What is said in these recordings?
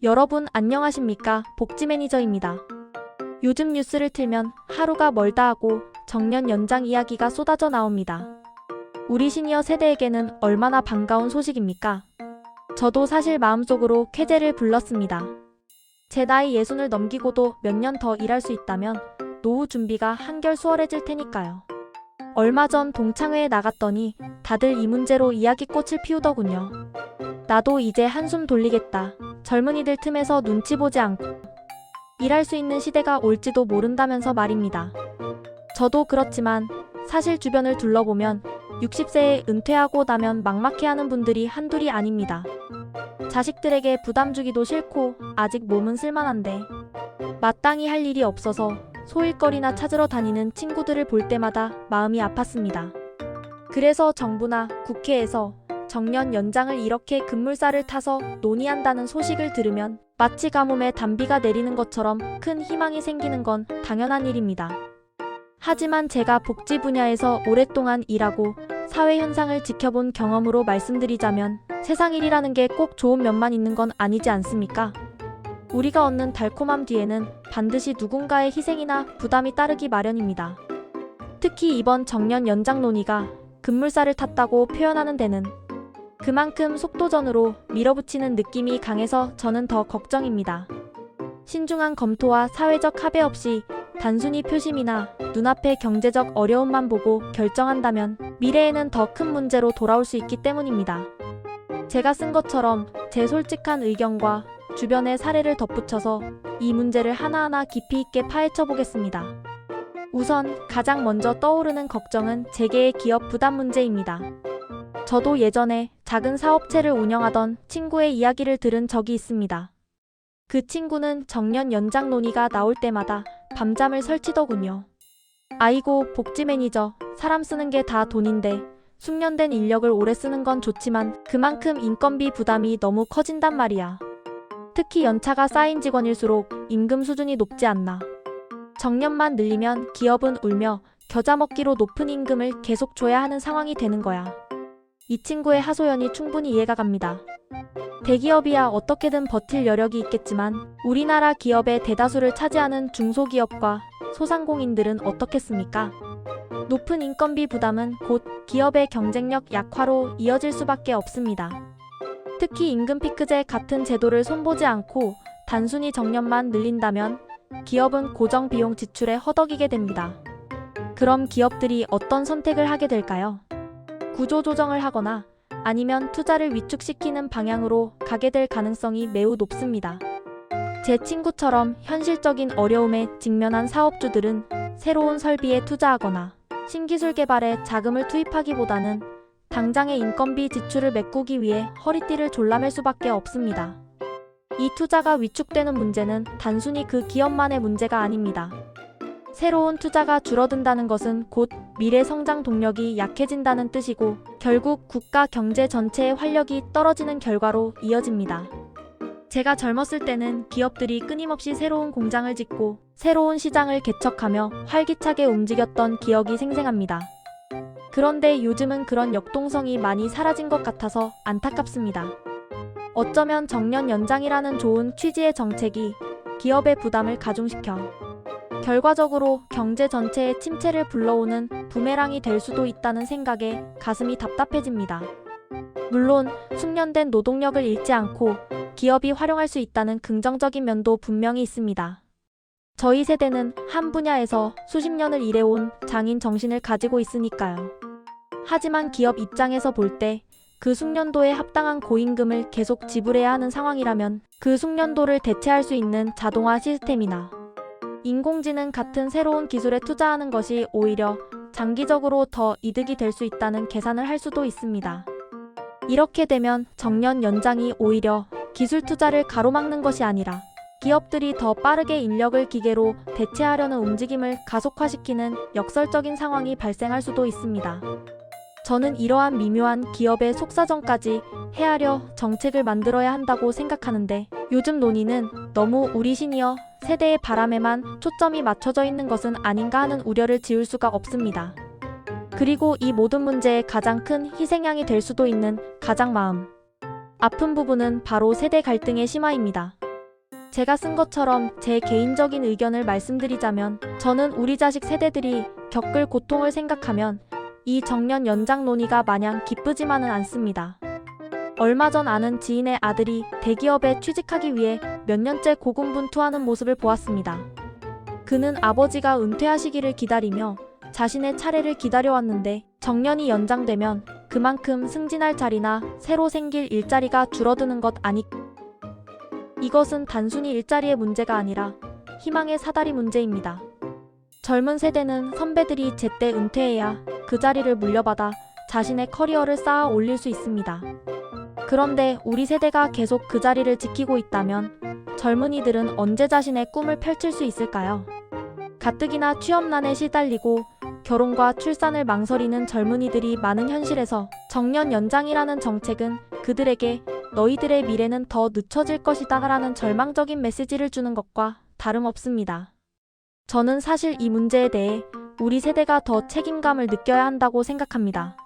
여러분 안녕하십니까? 복지 매니저입니다. 요즘 뉴스를 틀면 하루가 멀다 하고 정년 연장 이야기가 쏟아져 나옵니다. 우리 시니어 세대에게는 얼마나 반가운 소식입니까? 저도 사실 마음속으로 쾌재를 불렀습니다. 제 나이 60을 넘기고도 몇 년 더 일할 수 있다면 노후 준비가 한결 수월해질 테니까요. 얼마 전 동창회에 나갔더니 다들 이 문제로 이야기꽃을 피우더군요. 나도 이제 한숨 돌리겠다. 젊은이들 틈에서 눈치 보지 않고 일할 수 있는 시대가 올지도 모른다면서 말입니다. 저도 그렇지만 사실 주변을 둘러보면 60세에 은퇴하고 나면 막막해하는 분들이 한둘이 아닙니다. 자식들에게 부담 주기도 싫고 아직 몸은 쓸만한데 마땅히 할 일이 없어서 소일거리나 찾으러 다니는 친구들을 볼 때마다 마음이 아팠습니다. 그래서 정부나 국회에서 정년 연장을 이렇게 급물살을 타서 논의한다는 소식을 들으면 마치 가뭄에 단비가 내리는 것처럼 큰 희망이 생기는 건 당연한 일입니다. 하지만 제가 복지 분야에서 오랫동안 일하고 사회 현상을 지켜본 경험으로 말씀드리자면 세상 일이라는 게 꼭 좋은 면만 있는 건 아니지 않습니까? 우리가 얻는 달콤함 뒤에는 반드시 누군가의 희생이나 부담이 따르기 마련입니다. 특히 이번 정년 연장 논의가 급물살을 탔다고 표현하는 데는 그만큼 속도전으로 밀어붙이는 느낌이 강해서 저는 더 걱정입니다. 신중한 검토와 사회적 합의 없이 단순히 표심이나 눈앞의 경제적 어려움만 보고 결정한다면 미래에는 더 큰 문제로 돌아올 수 있기 때문입니다. 제가 쓴 것처럼 제 솔직한 의견과 주변의 사례를 덧붙여서 이 문제를 하나하나 깊이 있게 파헤쳐 보겠습니다. 우선 가장 먼저 떠오르는 걱정은 재계의 기업 부담 문제입니다. 저도 예전에 작은 사업체를 운영하던 친구의 이야기를 들은 적이 있습니다. 그 친구는 정년 연장 논의가 나올 때마다 밤잠을 설치더군요. 아이고, 복지 매니저, 사람 쓰는 게 다 돈인데 숙련된 인력을 오래 쓰는 건 좋지만 그만큼 인건비 부담이 너무 커진단 말이야. 특히 연차가 쌓인 직원일수록 임금 수준이 높지 않나. 정년만 늘리면 기업은 울며 겨자 먹기로 높은 임금을 계속 줘야 하는 상황이 되는 거야. 이 친구의 하소연이 충분히 이해가 갑니다. 대기업이야 어떻게든 버틸 여력이 있겠지만 우리나라 기업의 대다수를 차지하는 중소기업과 소상공인들은 어떻겠습니까? 높은 인건비 부담은 곧 기업의 경쟁력 약화로 이어질 수밖에 없습니다. 특히 임금 피크제 같은 제도를 손보지 않고 단순히 정년만 늘린다면 기업은 고정 비용 지출에 허덕이게 됩니다. 그럼 기업들이 어떤 선택을 하게 될까요? 구조조정을 하거나 아니면 투자를 위축시키는 방향으로 가게 될 가능성이 매우 높습니다. 제 친구처럼 현실적인 어려움에 직면한 사업주들은 새로운 설비에 투자하거나 신기술 개발에 자금을 투입하기보다는 당장의 인건비 지출을 메꾸기 위해 허리띠를 졸라맬 수밖에 없습니다. 이 투자가 위축되는 문제는 단순히 그 기업만의 문제가 아닙니다. 새로운 투자가 줄어든다는 것은 곧 미래 성장 동력이 약해진다는 뜻이고 결국 국가 경제 전체의 활력이 떨어지는 결과로 이어집니다. 제가 젊었을 때는 기업들이 끊임없이 새로운 공장을 짓고 새로운 시장을 개척하며 활기차게 움직였던 기억이 생생합니다. 그런데 요즘은 그런 역동성이 많이 사라진 것 같아서 안타깝습니다. 어쩌면 정년 연장이라는 좋은 취지의 정책이 기업의 부담을 가중시켜 결과적으로 경제 전체의 침체를 불러오는 부메랑이 될 수도 있다는 생각에 가슴이 답답해집니다. 물론 숙련된 노동력을 잃지 않고 기업이 활용할 수 있다는 긍정적인 면도 분명히 있습니다. 저희 세대는 한 분야에서 수십 년을 일해온 장인 정신을 가지고 있으니까요. 하지만 기업 입장에서 볼 때 그 숙련도에 합당한 고임금을 계속 지불해야 하는 상황이라면 그 숙련도를 대체할 수 있는 자동화 시스템이나 인공지능 같은 새로운 기술에 투자하는 것이 오히려 장기적으로 더 이득이 될 수 있다는 계산을 할 수도 있습니다. 이렇게 되면 정년 연장이 오히려 기술 투자를 가로막는 것이 아니라 기업들이 더 빠르게 인력을 기계로 대체하려는 움직임을 가속화시키는 역설적인 상황이 발생할 수도 있습니다. 저는 이러한 미묘한 기업의 속사정까지 헤아려 정책을 만들어야 한다고 생각하는데 요즘 논의는 너무 우리 시니어 세대의 바람에만 초점이 맞춰져 있는 것은 아닌가 하는 우려를 지울 수가 없습니다. 그리고 이 모든 문제의 가장 큰 희생양이 될 수도 있는 가장 마음 아픈 부분은 바로 세대 갈등의 심화입니다. 제가 쓴 것처럼 제 개인적인 의견을 말씀드리자면 저는 우리 자식 세대들이 겪을 고통을 생각하면 이 정년 연장 논의가 마냥 기쁘지만은 않습니다. 얼마 전 아는 지인의 아들이 대기업에 취직하기 위해 몇 년째 고군분투하는 모습을 보았습니다. 그는 아버지가 은퇴하시기를 기다리며 자신의 차례를 기다려왔는데 정년이 연장되면 그만큼 승진할 자리나 새로 생길 일자리가 줄어드는 것 아니. 이것은 단순히 일자리의 문제가 아니라 희망의 사다리 문제입니다. 젊은 세대는 선배들이 제때 은퇴해야 그 자리를 물려받아 자신의 커리어를 쌓아 올릴 수 있습니다. 그런데 우리 세대가 계속 그 자리를 지키고 있다면 젊은이들은 언제 자신의 꿈을 펼칠 수 있을까요? 가뜩이나 취업난에 시달리고 결혼과 출산을 망설이는 젊은이들이 많은 현실에서 정년 연장이라는 정책은 그들에게 너희들의 미래는 더 늦춰질 것이다 라는 절망적인 메시지를 주는 것과 다름없습니다. 저는 사실 이 문제에 대해 우리 세대가 더 책임감을 느껴야 한다고 생각합니다.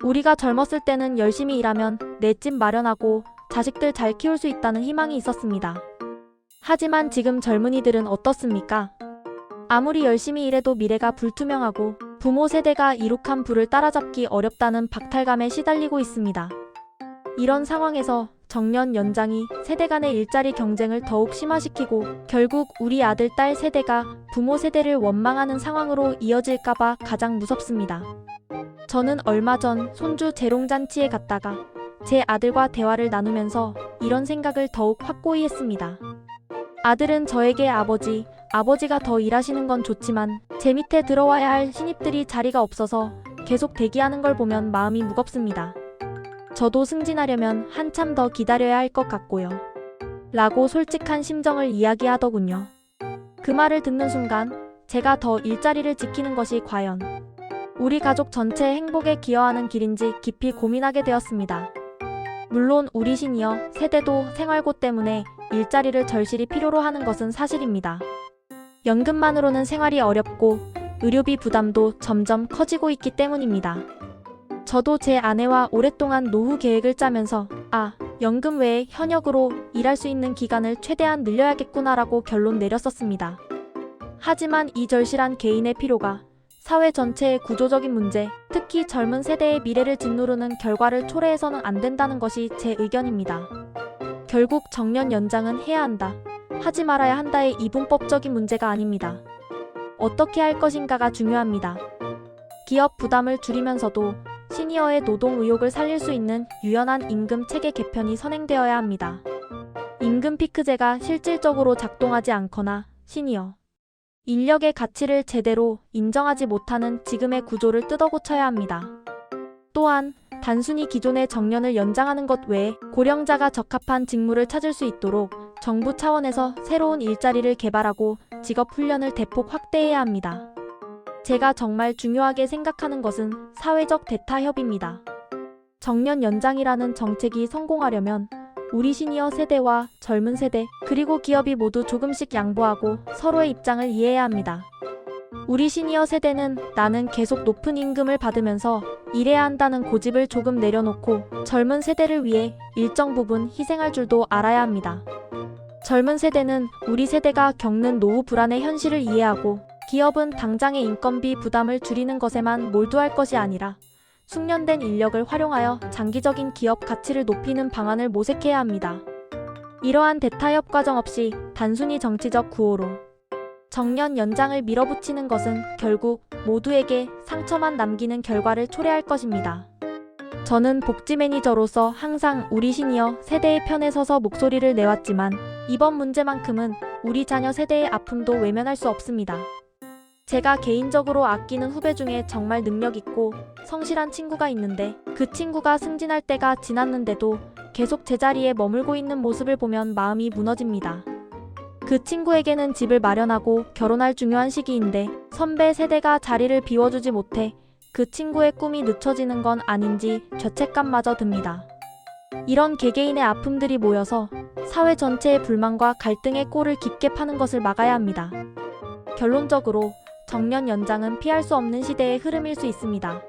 우리가 젊었을 때는 열심히 일하면 내 집 마련하고 자식들 잘 키울 수 있다는 희망이 있었습니다. 하지만 지금 젊은이들은 어떻습니까? 아무리 열심히 일해도 미래가 불투명하고 부모 세대가 이룩한 부를 따라잡기 어렵다는 박탈감에 시달리고 있습니다. 이런 상황에서 정년 연장이 세대 간의 일자리 경쟁을 더욱 심화시키고 결국 우리 아들, 딸 세대가 부모 세대를 원망하는 상황으로 이어질까봐 가장 무섭습니다. 저는 얼마 전 손주 재롱잔치에 갔다가 제 아들과 대화를 나누면서 이런 생각을 더욱 확고히 했습니다. 아들은 저에게 아버지가 더 일하시는 건 좋지만 제 밑에 들어와야 할 신입들이 자리가 없어서 계속 대기하는 걸 보면 마음이 무겁습니다. 저도 승진하려면 한참 더 기다려야 할 것 같고요. 라고 솔직한 심정을 이야기하더군요. 그 말을 듣는 순간 제가 더 일자리를 지키는 것이 과연 우리 가족 전체의 행복에 기여하는 길인지 깊이 고민하게 되었습니다. 물론 우리 시니어 세대도 생활고 때문에 일자리를 절실히 필요로 하는 것은 사실입니다. 연금만으로는 생활이 어렵고 의료비 부담도 점점 커지고 있기 때문입니다. 저도 제 아내와 오랫동안 노후 계획을 짜면서 연금 외에 현역으로 일할 수 있는 기간을 최대한 늘려야겠구나라고 결론 내렸었습니다. 하지만 이 절실한 개인의 필요가 사회 전체의 구조적인 문제, 특히 젊은 세대의 미래를 짓누르는 결과를 초래해서는 안 된다는 것이 제 의견입니다. 결국 정년 연장은 해야 한다, 하지 말아야 한다의 이분법적인 문제가 아닙니다. 어떻게 할 것인가가 중요합니다. 기업 부담을 줄이면서도 시니어의 노동 의욕을 살릴 수 있는 유연한 임금 체계 개편이 선행되어야 합니다. 임금 피크제가 실질적으로 작동하지 않거나 시니어 인력의 가치를 제대로 인정하지 못하는 지금의 구조를 뜯어고쳐야 합니다. 또한 단순히 기존의 정년을 연장하는 것 외에 고령자가 적합한 직무를 찾을 수 있도록 정부 차원에서 새로운 일자리를 개발하고 직업 훈련을 대폭 확대해야 합니다. 제가 정말 중요하게 생각하는 것은 사회적 대타협입니다. 정년 연장이라는 정책이 성공하려면 우리 시니어 세대와 젊은 세대, 그리고 기업이 모두 조금씩 양보하고 서로의 입장을 이해해야 합니다. 우리 시니어 세대는 나는 계속 높은 임금을 받으면서 일해야 한다는 고집을 조금 내려놓고 젊은 세대를 위해 일정 부분 희생할 줄도 알아야 합니다. 젊은 세대는 우리 세대가 겪는 노후 불안의 현실을 이해하고 기업은 당장의 인건비 부담을 줄이는 것에만 몰두할 것이 아니라 숙련된 인력을 활용하여 장기적인 기업 가치를 높이는 방안을 모색해야 합니다. 이러한 대타협 과정 없이 단순히 정치적 구호로 정년 연장을 밀어붙이는 것은 결국 모두에게 상처만 남기는 결과를 초래할 것입니다. 저는 복지 매니저로서 항상 우리 시니어 세대의 편에 서서 목소리를 내왔지만 이번 문제만큼은 우리 자녀 세대의 아픔도 외면할 수 없습니다. 제가 개인적으로 아끼는 후배 중에 정말 능력 있고 성실한 친구가 있는데 그 친구가 승진할 때가 지났는데도 계속 제자리에 머물고 있는 모습을 보면 마음이 무너집니다. 그 친구에게는 집을 마련하고 결혼할 중요한 시기인데 선배 세대가 자리를 비워주지 못해 그 친구의 꿈이 늦춰지는 건 아닌지 죄책감마저 듭니다. 이런 개개인의 아픔들이 모여서 사회 전체의 불만과 갈등의 꼴을 깊게 파는 것을 막아야 합니다. 결론적으로 정년 연장은 피할 수 없는 시대의 흐름일 수 있습니다.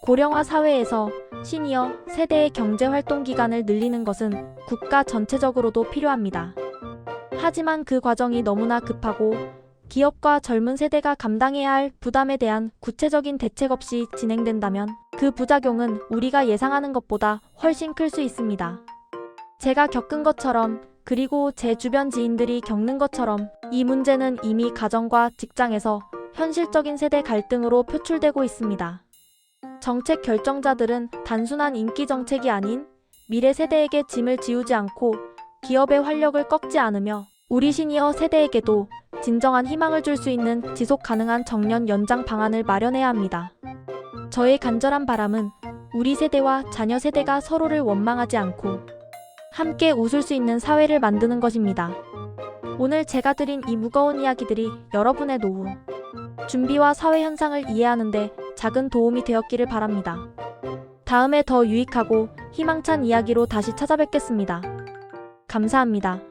고령화 사회에서 시니어 세대의 경제활동 기간을 늘리는 것은 국가 전체적으로도 필요합니다. 하지만 그 과정이 너무나 급하고 기업과 젊은 세대가 감당해야 할 부담에 대한 구체적인 대책 없이 진행된다면 그 부작용은 우리가 예상하는 것보다 훨씬 클 수 있습니다. 제가 겪은 것처럼, 그리고 제 주변 지인들이 겪는 것처럼 이 문제는 이미 가정과 직장에서 현실적인 세대 갈등으로 표출되고 있습니다. 정책 결정자들은 단순한 인기 정책이 아닌 미래 세대에게 짐을 지우지 않고 기업의 활력을 꺾지 않으며 우리 시니어 세대에게도 진정한 희망을 줄 수 있는 지속 가능한 정년 연장 방안을 마련해야 합니다. 저의 간절한 바람은 우리 세대와 자녀 세대가 서로를 원망하지 않고 함께 웃을 수 있는 사회를 만드는 것입니다. 오늘 제가 드린 이 무거운 이야기들이 여러분의 노후, 준비와 사회 현상을 이해하는 데 작은 도움이 되었기를 바랍니다. 다음에 더 유익하고 희망찬 이야기로 다시 찾아뵙겠습니다. 감사합니다.